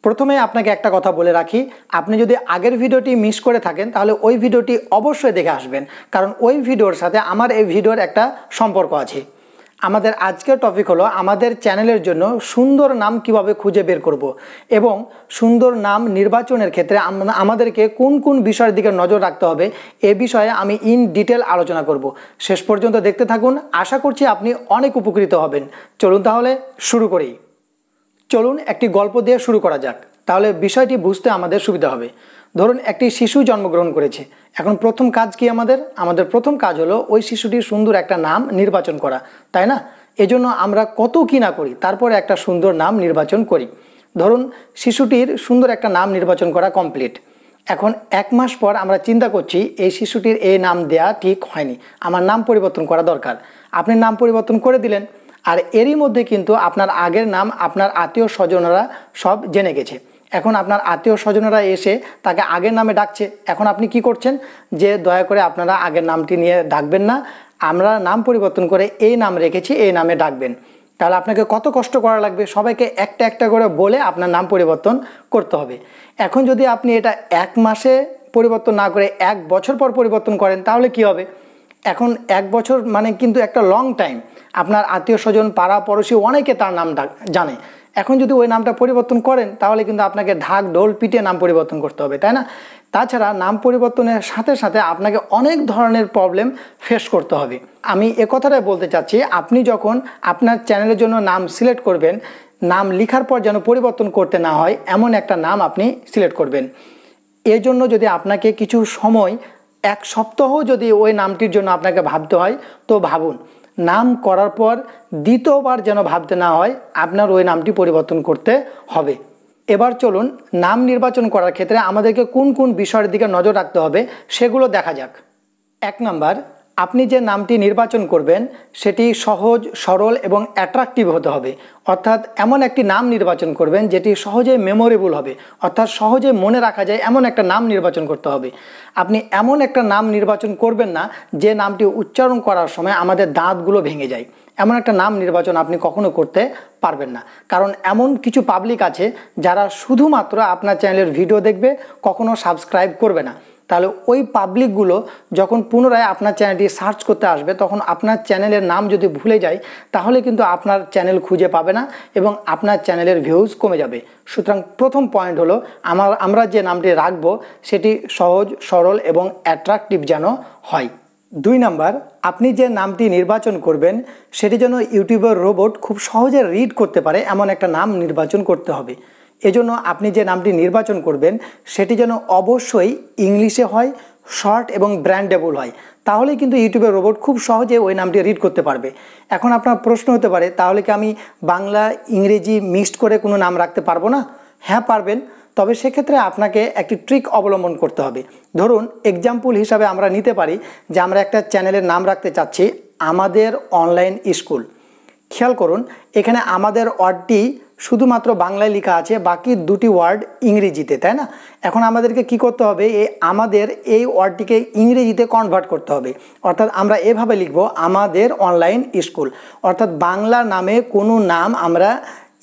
প্রথমে আপনাকে একটা কথা বলে রাখি, আপনি যদি আগের ভিডিওটি মিস করে থাকেন তাহলে ওই ভিডিওটি অবশ্যই দেখে আসবেন, কারণ ওই ভিডিওর সাথে আমার এই ভিডিওর একটা সম্পর্ক আছে। আমাদের আজকের টপিক হলো আমাদের চ্যানেলের জন্য সুন্দর নাম কিভাবে খুঁজে বের করব এবং সুন্দর নাম নির্বাচনের ক্ষেত্রে আমাদেরকে কোন কোন বিষয়ের দিকে নজর রাখতে হবে এ বিষয়ে আমি ইন ডিটেল আলোচনা করব। শেষ পর্যন্ত দেখতে থাকুন, আশা করছি আপনি অনেক উপকৃত হবেন। চলুন তাহলে শুরু করি। চলুন একটি গল্প দিয়ে শুরু করা যাক, তাহলে বিষয়টি বুঝতে আমাদের সুবিধা হবে। ধরুন একটি শিশু জন্মগ্রহণ করেছে। এখন প্রথম কাজ কি? আমাদের প্রথম কাজ হলো ওই শিশুটির সুন্দর একটা নাম নির্বাচন করা, তাই না? এজন্য আমরা কত কি না করি, তারপরে একটা সুন্দর নাম নির্বাচন করি। ধরুন শিশুটির সুন্দর একটা নাম নির্বাচন করা কমপ্লিট। এখন 1 মাস পর আমরা চিন্তা করছি এই শিশুটির এই নাম দেয়া ঠিক হয়নি, আমার নাম পরিবর্তন করা দরকার। আপনি নাম পরিবর্তন করে দিলেন, আর এরই মধ্যে কিন্তু আপনার আগের নাম আপনার আত্মীয় স্বজনরা সব জেনে গেছে। এখন আপনার আত্মীয় স্বজনরা এসে তাকে আগের নামে ডাকছে। এখন আপনি কি করছেন যে দয়া করে আপনারা আগের নামটি নিয়ে ডাকবেন না, আমরা নাম পরিবর্তন করে এই নাম রেখেছি, এই নামে ডাকবেন। তাহলে আপনাকে কত কষ্ট করা লাগবে, সবাইকে একটা একটা করে বলে আপনার নাম পরিবর্তন করতে হবে। এখন যদি আপনি এটা 1 মাসে পরিবর্তন না করে 1 বছর পর পরিবর্তন করেন তাহলে কি হবে? এখন 1 বছর মানে কিন্তু একটা লং টাইম। আপনার আত্মীয় স্বজন, পাড়া পড়োশি অনেকে তার নাম জানে। এখন যদি ওই নামটা পরিবর্তন করেন তাহলে কিন্তু আপনাকে ঢাক ঢোল পিটে নাম পরিবর্তন করতে হবে, তাই না? তাছাড়া নাম পরিবর্তনের সাথে সাথে আপনাকে অনেক ধরনের প্রবলেম ফেস করতে হবে। আমি এ কথাটাই বলতে চাচ্ছি, আপনি যখন আপনার চ্যানেলের জন্য নাম সিলেক্ট করবেন, নাম লেখার পর যেন পরিবর্তন করতে না হয় এমন একটা নাম আপনি সিলেক্ট করবেন। এর জন্য যদি আপনাকে কিছু সময়, 1 সপ্তাহ যদি ওই নামটির জন্য আপনাকে ভাবতে হয় তো ভাবুন। নাম করার পর দ্বিতীয়বার যেন ভাবতে না হয় আপনার ওই নামটি পরিবর্তন করতে হবে। এবার চলুন নাম নির্বাচন করার ক্ষেত্রে আমাদেরকে কোন কোন বিষয়ের দিকে নজর রাখতে হবে সেগুলো দেখা যাক। 1 নাম্বার, আপনি যে নামটি নির্বাচন করবেন সেটি সহজ, সরল এবং অ্যাট্রাকটিভ হতে হবে। অর্থাৎ এমন একটি নাম নির্বাচন করবেন যেটি সহজে মেমোরেবল হবে, অর্থাৎ সহজে মনে রাখা যায় এমন একটা নাম নির্বাচন করতে হবে। আপনি এমন একটা নাম নির্বাচন করবেন না যে নামটি উচ্চারণ করার সময় আমাদের দাঁতগুলো ভেঙে যায়। এমন একটা নাম নির্বাচন আপনি কখনো করতে পারবেন না, কারণ এমন কিছু পাবলিক আছে যারা শুধুমাত্র আপনার চ্যানেলের ভিডিও দেখবে, কখনো সাবস্ক্রাইব করবে না। তাহলে ওই পাবলিকগুলো যখন পুনরায় আপনার চ্যানেলটি সার্চ করতে আসবে তখন আপনার চ্যানেলের নাম যদি ভুলে যায় তাহলে কিন্তু আপনার চ্যানেল খুঁজে পাবে না এবং আপনার চ্যানেলের ভিউজ কমে যাবে। সুতরাং প্রথম পয়েন্ট হলো আমরা যে নামটি রাখবো সেটি সহজ, সরল এবং অ্যাট্রাকটিভ যেন হয়। 2 নাম্বার, আপনি যে নামটি নির্বাচন করবেন সেটি যেন ইউটিউবের রোবট খুব সহজে রিড করতে পারে এমন একটা নাম নির্বাচন করতে হবে। এজন্য আপনি যে নামটি নির্বাচন করবেন সেটি যেন অবশ্যই ইংলিশে হয়, শর্ট এবং ব্র্যান্ডেবল হয়, তাহলে কিন্তু ইউটিউবের রোবট খুব সহজে ওই নামটি রিড করতে পারবে। এখন আপনার প্রশ্ন হতে পারে, তাহলে কি আমি বাংলা ইংরেজি মিক্সড করে কোনো নাম রাখতে পারবো না? হ্যাঁ পারবেন, তবে সেক্ষেত্রে আপনাকে একটি ট্রিক অবলম্বন করতে হবে। ধরুন এক্সাম্পল হিসাবে আমরা নিতে পারি যে আমরা একটা চ্যানেলের নাম রাখতে চাচ্ছি আমাদের অনলাইন স্কুল। খেয়াল করুন এখানে আমাদের ওয়ার্ডটি শুধুমাত্র বাংলায় লেখা আছে, বাকি 2টি ওয়ার্ড ইংরেজিতে, তাই না? এখন আমাদেরকে কি করতে হবে, আমাদের এই ওয়ার্ডটিকে ইংরেজিতে কনভার্ট করতে হবে। অর্থাৎ আমরা এভাবে লিখব আমাদের অনলাইন স্কুল। অর্থাৎ বাংলা নামে কোনো নাম আমরা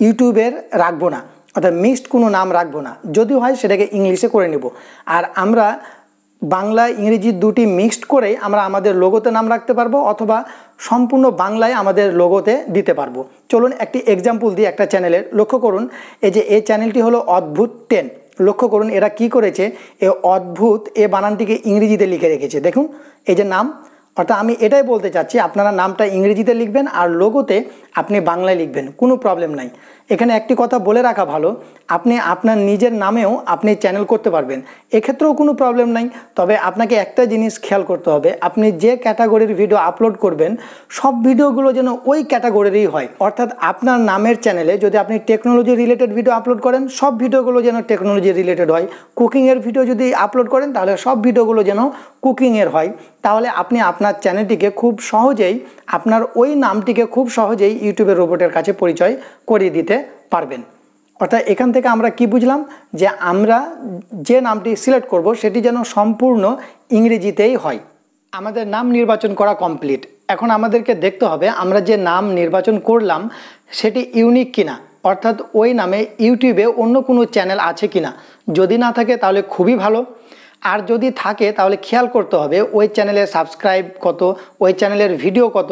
ইউটিউবের রাখবো না, অর্থাৎ মিক্সড কোনো নাম রাখবো না। যদি হয় সেটাকে ইংলিশে করে নেব, আর আমরা বাংলা ইংরেজি 2টি মিক্সড করে আমরা আমাদের লোগোতে নাম রাখতে পারবো অথবা সম্পূর্ণ বাংলায় আমাদের লোগোতে দিতে পারবো। চলুন একটি এক্সাম্পল দিই একটা চ্যানেলের। লক্ষ্য করুন এই চ্যানেলটি হলো অদ্ভুত 10। লক্ষ্য করুন এরা কি করেছে, এই অদ্ভুত বানানটিকে ইংরেজিতে লিখে রেখেছে। দেখুন এই যে নাম, অর্থাৎ আমি এটাই বলতে চাচ্ছি আপনারা নামটা ইংরেজিতে লিখবেন আর লোগোতে আপনি বাংলায় লিখবেন, কোনো প্রবলেম নাই। এখানে একটি কথা বলে রাখা ভালো, আপনি আপনার নিজের নামেও আপনি চ্যানেল করতে পারবেন, এক্ষেত্রেও কোনো প্রবলেম নাই। তবে আপনাকে একটা জিনিস খেয়াল করতে হবে, আপনি যে ক্যাটাগরির ভিডিও আপলোড করবেন সব ভিডিওগুলো যেন ওই ক্যাটাগরিরই হয়। অর্থাৎ আপনার নামের চ্যানেলে যদি আপনি টেকনোলজি রিলেটেড ভিডিও আপলোড করেন সব ভিডিওগুলো যেন টেকনোলজি রিলেটেড হয়। কুকিংয়ের ভিডিও যদি আপলোড করেন তাহলে সব ভিডিওগুলো যেন কুকিংয়ের হয়। তাহলে আপনি আপনার চ্যানেলটিকে খুব সহজেই, আপনার ওই নামটিকে খুব সহজেই ইউটিউবের রোবটের কাছে পরিচয় করিয়ে দিতে পারবেন। অর্থাৎ এখান থেকে আমরা কি বুঝলাম, যে আমরা যে নামটি সিলেক্ট করব সেটি যেন সম্পূর্ণ ইংরেজিতেই হয়। আমাদের নাম নির্বাচন করা কমপ্লিট। এখন আমাদেরকে দেখতে হবে আমরা যে নাম নির্বাচন করলাম সেটি ইউনিক কিনা, অর্থাৎ ওই নামে ইউটিউবে অন্য কোনো চ্যানেল আছে কিনা। যদি না থাকে তাহলে খুবই ভালো, আর যদি থাকে তাহলে খেয়াল করতে হবে ওই চ্যানেলের সাবস্ক্রাইব কত, ওই চ্যানেলের ভিডিও কত।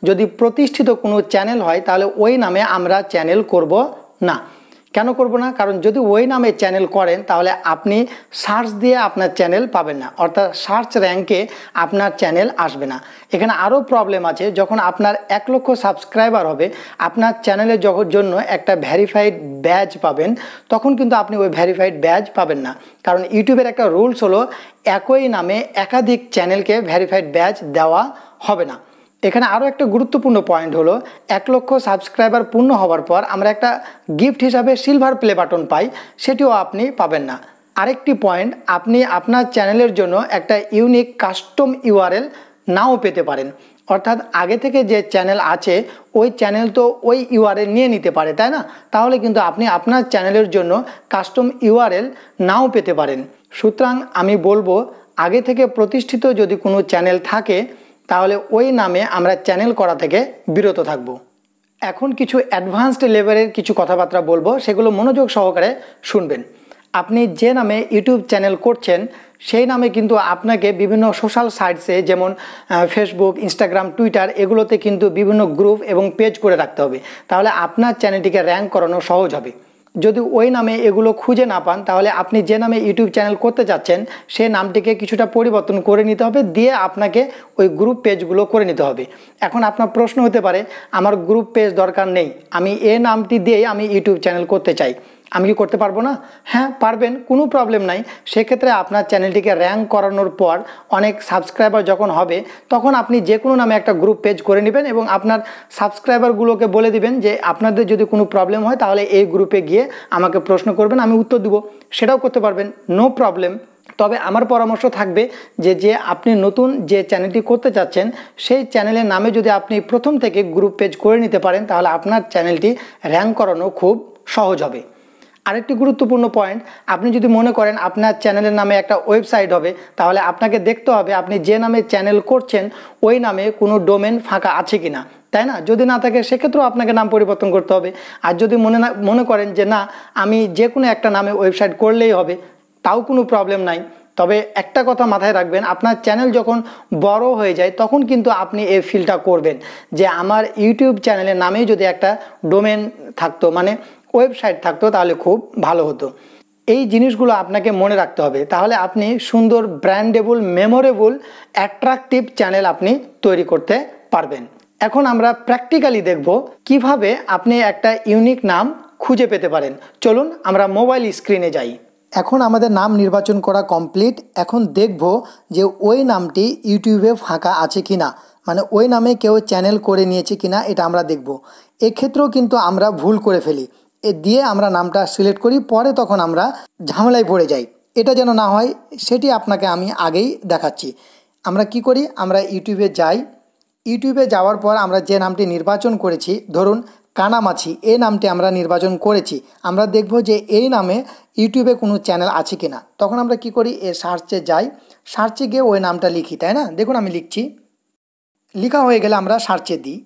যদি প্রতিষ্ঠিত কোনো চ্যানেল হয় তাহলে ওই নামে আমরা চ্যানেল করব না। কেন করব না? কারণ যদি ওই নামে চ্যানেল করেন তাহলে আপনি সার্চ দিয়ে আপনার চ্যানেল পাবেন না, অর্থাৎ সার্চ র্যাঙ্কে আপনার চ্যানেল আসবে না। এখানে আরও প্রবলেম আছে, যখন আপনার 1 লক্ষ সাবস্ক্রাইবার হবে আপনার চ্যানেলের জন্য একটা ভেরিফাইড ব্যাজ পাবেন, তখন কিন্তু আপনি ওই ভেরিফাইড ব্যাজ পাবেন না। কারণ ইউটিউবের একটা রুলস হলো একই নামে একাধিক চ্যানেলকে ভেরিফাইড ব্যাজ দেওয়া হবে না। এখানে আরও একটা গুরুত্বপূর্ণ পয়েন্ট হলো 1 লক্ষ সাবস্ক্রাইবার পূর্ণ হওয়ার পর আমরা একটা গিফট হিসাবে সিলভার প্লে বাটন পাই, সেটিও আপনি পাবেন না। আরেকটি পয়েন্ট, আপনি আপনার চ্যানেলের জন্য একটা ইউনিক কাস্টম ইউআরএল নাও পেতে পারেন, অর্থাৎ আগে থেকে যে চ্যানেল আছে ওই চ্যানেল তো ওই ইউআরএল নিয়ে নিতে পারে, তাই না? তাহলে কিন্তু আপনি আপনার চ্যানেলের জন্য কাস্টম ইউআরএল নাও পেতে পারেন। সুতরাং আমি বলবো আগে থেকে প্রতিষ্ঠিত যদি কোনো চ্যানেল থাকে তাহলে ওই নামে আমরা চ্যানেল করা থেকে বিরত থাকব। এখন কিছু অ্যাডভান্সড লেভেলের কিছু কথাবার্তা বলবো, সেগুলো মনোযোগ সহকারে শুনবেন। আপনি যে নামে ইউটিউব চ্যানেল করছেন সেই নামে কিন্তু আপনাকে বিভিন্ন সোশ্যাল সাইটসে যেমন ফেসবুক, ইনস্টাগ্রাম, টুইটার এগুলোতে কিন্তু বিভিন্ন গ্রুপ এবং পেজ করে রাখতে হবে, তাহলে আপনার চ্যানেলটিকে র্যাঙ্ক করানো সহজ হবে। যদি ওই নামে এগুলো খুঁজে না পান তাহলে আপনি যে নামে ইউটিউব চ্যানেল করতে যাচ্ছেন সেই নামটিকে কিছুটা পরিবর্তন করে নিতে হবে, দিয়ে আপনাকে ওই গ্রুপ পেজগুলো করে নিতে হবে। এখন আপনার প্রশ্ন হতে পারে আমার গ্রুপ পেজ দরকার নেই, আমি এই নামটি দিয়েই আমি ইউটিউব চ্যানেল করতে চাই, আমি কি করতে পারবো না? হ্যাঁ পারবেন, কোনো প্রবলেম নাই। সেক্ষেত্রে আপনার চ্যানেলটিকে র্যাঙ্ক করানোর পর অনেক সাবস্ক্রাইবার যখন হবে তখন আপনি যে কোনো নামে একটা গ্রুপ পেজ করে নেবেন এবং আপনার সাবস্ক্রাইবারগুলোকে বলে দিবেন যে আপনাদের যদি কোনো প্রবলেম হয় তাহলে এই গ্রুপে গিয়ে আমাকে প্রশ্ন করবেন, আমি উত্তর দিব, সেটাও করতে পারবেন, নো প্রবলেম। তবে আমার পরামর্শ থাকবে যে আপনি নতুন যে চ্যানেলটি করতে চাচ্ছেন সেই চ্যানেলের নামে যদি আপনি প্রথম থেকে গ্রুপ পেজ করে নিতে পারেন তাহলে আপনার চ্যানেলটি র্যাঙ্ক করানো খুব সহজ হবে। আরেকটি গুরুত্বপূর্ণ পয়েন্ট, আপনি যদি মনে করেন আপনার চ্যানেলের নামে একটা ওয়েবসাইট হবে তাহলে আপনাকে দেখতে হবে আপনি যে নামে চ্যানেল করছেন ওই নামে কোনো ডোমেন ফাঁকা আছে কিনা, তাই না? যদি না থাকে সেক্ষেত্রেও আপনাকে নাম পরিবর্তন করতে হবে। আর যদি মনে করেন যে না আমি যে কোনো একটা নামে ওয়েবসাইট করলেই হবে, তাও কোনো প্রবলেম নাই। তবে একটা কথা মাথায় রাখবেন, আপনার চ্যানেল যখন বড় হয়ে যায় তখন কিন্তু আপনি এই ফিলটা করবেন যে আমার ইউটিউব চ্যানেলের নামেই যদি একটা ডোমেন থাকতো, মানে ওয়েবসাইট থাকতো, তাহলে খুব ভালো হতো। এই জিনিসগুলো আপনাকে মনে রাখতে হবে, তাহলে আপনি সুন্দর, ব্র্যান্ডেবল, মেমোরেবল, অ্যাট্রাকটিভ চ্যানেল আপনি তৈরি করতে পারবেন। এখন আমরা প্র্যাকটিক্যালি দেখব কিভাবে আপনি একটা ইউনিক নাম খুঁজে পেতে পারেন। চলুন আমরা মোবাইল স্ক্রিনে যাই। এখন আমাদের নাম নির্বাচন করা কমপ্লিট। এখন দেখব যে ওই নামটি ইউটিউবে ফাঁকা আছে কিনা, মানে ওই নামে কেউ চ্যানেল করে নিয়েছে কিনা এটা আমরা দেখব। এক্ষেত্রেও কিন্তু আমরা ভুল করে ফেলি, দিয়ে আমরা নামটা সিলেক্ট করি, পরে তখন আমরা ঝামেলায় পড়ে যাই। এটা যেন না হয় সেটি আপনাকে আমি আগেই দেখাচ্ছি। আমরা কি করি, আমরা ইউটিউবে যাই। ইউটিউবে যাওয়ার পর আমরা যে নামটি নির্বাচন করেছি, ধরুন কানামাছি, এই নামটি আমরা নির্বাচন করেছি। আমরা দেখব যে এই নামে ইউটিউবে কোনো চ্যানেল আছে কিনা। তখন আমরা কি করি, সার্চে যাই, সার্চে গিয়ে ওই নামটা লিখি, তাই না? দেখুন আমি লিখছি, লেখা হয়ে গেলে আমরা সার্চে দিই।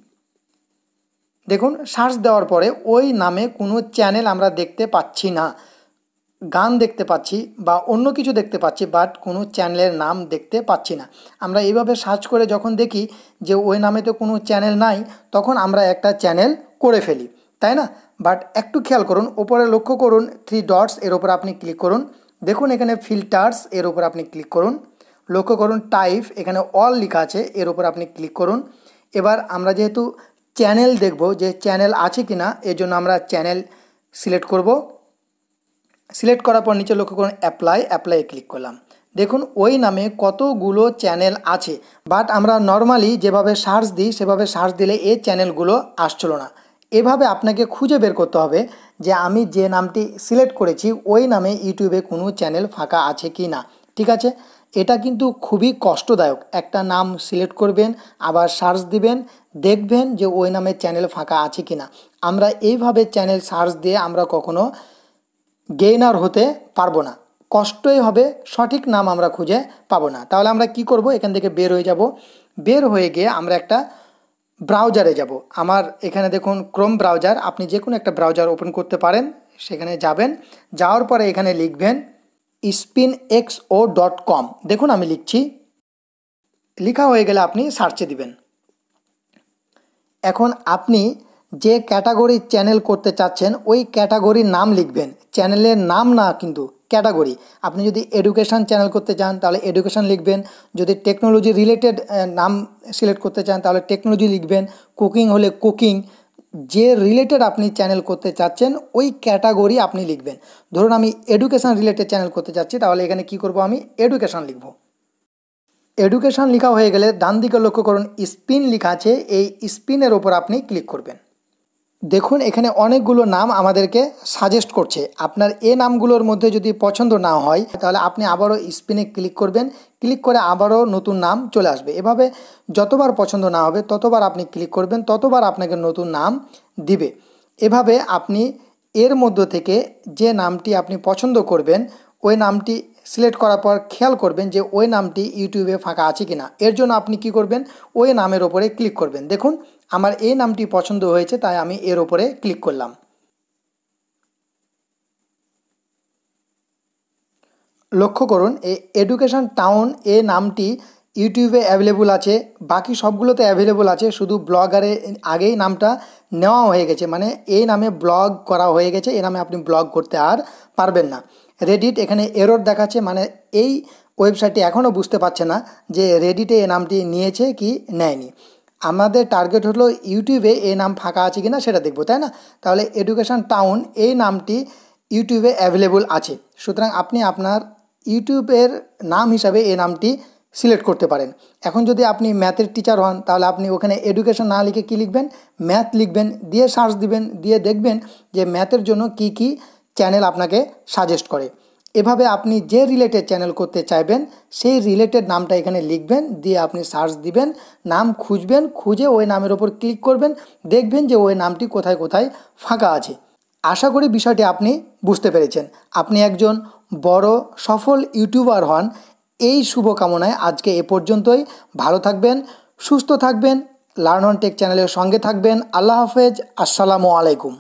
দেখুন সার্চ দেওয়ার পরে ওই নামে কোনো চ্যানেল আমরা দেখতে পাচ্ছি না। গান দেখতে পাচ্ছি বা অন্য কিছু দেখতে পাচ্ছি, বাট কোনো চ্যানেলের নাম দেখতে পাচ্ছি না। আমরা এইভাবে সার্চ করে যখন দেখি যে ওই নামে তো কোনো চ্যানেল নাই, তখন আমরা একটা চ্যানেল করে ফেলি, তাই না? বাট একটু খেয়াল করুন, ওপরে লক্ষ্য করুন 3 ডটস, এর ওপর আপনি ক্লিক করুন। দেখুন এখানে ফিল্টার্স, এর ওপর আপনি ক্লিক করুন। লক্ষ্য করুন টাইপ, এখানে অল লেখা আছে, এর ওপর আপনি ক্লিক করুন। এবার আমরা যেহেতু চ্যানেল দেখব যে চ্যানেল আছে কিনা, এর জন্য আমরা চ্যানেল সিলেক্ট করব। সিলেক্ট করার পর নিচে লক্ষ্য করুন অ্যাপ্লাই ক্লিক করলাম। দেখুন ওই নামে কতগুলো চ্যানেল আছে, বাট আমরা নর্মালি যেভাবে সার্চ দিই সেভাবে সার্চ দিলে এই চ্যানেলগুলো আসছিল না। এভাবে আপনাকে খুঁজে বের করতে হবে যে আমি যে নামটি সিলেক্ট করেছি ওই নামে ইউটিউবে কোনো চ্যানেল ফাঁকা আছে কি না। ঠিক আছে, এটা কিন্তু খুবই কষ্টদায়ক। একটা নাম সিলেক্ট করবেন, আবার সার্চ দিবেন, দেখবেন যে ওই নামে চ্যানেল ফাঁকা আছে কি না। আমরা এইভাবে চ্যানেল সার্চ দিয়ে আমরা কখনো গেইনার হতে পারবো না, কষ্টই হবে, সঠিক নাম আমরা খুঁজে পাবো না। তাহলে আমরা কি করব, এখান থেকে বের হয়ে যাব। বের হয়ে গিয়ে আমরা একটা ব্রাউজারে যাব। আমার এখানে দেখুন ক্রোম ব্রাউজার, আপনি যে কোনো একটা ব্রাউজার ওপেন করতে পারেন। সেখানে যাবেন, যাওয়ার পরে এখানে লিখবেন spinxo.com। দেখুন আমি লিখছি, লেখা হয়ে গেলে আপনি সার্চে দিবেন। এখন আপনি যে ক্যাটাগরির চ্যানেল করতে চাচ্ছেন ওই ক্যাটাগরির নাম লিখবেন, চ্যানেলের নাম না কিন্তু ক্যাটাগরি। আপনি যদি এডুকেশান চ্যানেল করতে চান তাহলে এডুকেশান লিখবেন, যদি টেকনোলজি রিলেটেড নাম সিলেক্ট করতে চান তাহলে টেকনোলজি লিখবেন, কুকিং হলে কুকিং, যে রিলেটেড আপনি চ্যানেল করতে চাচ্ছেন ওই ক্যাটাগরি আপনি লিখবেন। ধরুন আমি এডুকেশান রিলেটেড চ্যানেল করতে চাচ্ছি, তাহলে এখানে কি করব, আমি এডুকেশান লিখব। এডুকেশান লেখা হয়ে গেলে ডান দিকে লক্ষ্য করুন স্পিন লেখা আছে, এই স্পিনের ওপর আপনি ক্লিক করবেন। দেখুন এখানে অনেকগুলো নাম আমাদেরকে সাজেস্ট করছে। আপনার এই নামগুলোর মধ্যে যদি পছন্দ না হয় তাহলে আপনি আবারও স্পিনে ক্লিক করবেন, ক্লিক করে আবারও নতুন নাম চলে আসবে। এভাবে যতবার পছন্দ না হবে ততবার আপনি ক্লিক করবেন, ততবার আপনাকে নতুন নাম দিবে। এভাবে আপনি এর মধ্য থেকে যে নামটি আপনি পছন্দ করবেন ওই নামটি সিলেক্ট করার পর খেয়াল করবেন যে ওই নামটি ইউটিউবে ফাঁকা আছে কিনা। এর জন্য আপনি কি করবেন, ওই নামের ওপরে ক্লিক করবেন। দেখুন আমার এই নামটি পছন্দ হয়েছে তাই আমি এর ওপরে ক্লিক করলাম। লক্ষ্য করুন এই এডুকেশন টাউন এই নামটি ইউটিউবে অ্যাভেলেবল আছে, বাকি সবগুলোতে অ্যাভেলেবল আছে, শুধু ব্লগারে আগেই নামটা নেওয়া হয়ে গেছে, মানে এই নামে ব্লগ করা হয়ে গেছে, এই নামে আপনি ব্লগ করতে আর পারবেন না। রেডিট এখানে এরর দেখাচ্ছে, মানে এই ওয়েবসাইটটি এখনও বুঝতে পারছে না যে রেডিটে এই নামটি নিয়েছে কি নেয়নি। আমাদের টার্গেট হলো ইউটিউবে এই নাম ফাঁকা আছে কিনা সেটা দেখবো, তাই না? তাহলে এডুকেশন টাউন এই নামটি ইউটিউবে অ্যাভেলেবল আছে, সুতরাং আপনি আপনার ইউটিউবের নাম হিসাবে এই নামটি সিলেক্ট করতে পারেন। এখন যদি আপনি ম্যাথের টিচার হন তাহলে আপনি ওখানে এডুকেশন না লিখে কী লিখবেন, ম্যাথ লিখবেন, দিয়ে সার্চ দিবেন, দিয়ে দেখবেন যে ম্যাথের জন্য কি কি চ্যানেল আপনাকে সাজেস্ট করে। এভাবে আপনি যে রিলেটেড চ্যানেল করতে চাইবেন সেই রিলেটেড নামটা এখানে লিখবেন, দিয়ে আপনি সার্চ দিবেন, নাম খুঁজবেন, খুঁজে ওই নামের ওপর ক্লিক করবেন, দেখবেন যে ওই নামটি কোথায় কোথায় ফাঁকা আছে। আশা করি বিষয়টি আপনি বুঝতে পেরেছেন। আপনি একজন বড় সফল ইউটিউবার হন এই শুভকামনায় আজকে এ পর্যন্তই। ভালো থাকবেন, সুস্থ থাকবেন, লার্ন অন টেক চ্যানেলের সঙ্গে থাকবেন। আল্লাহ হাফেজ, আসসালামু আলাইকুম।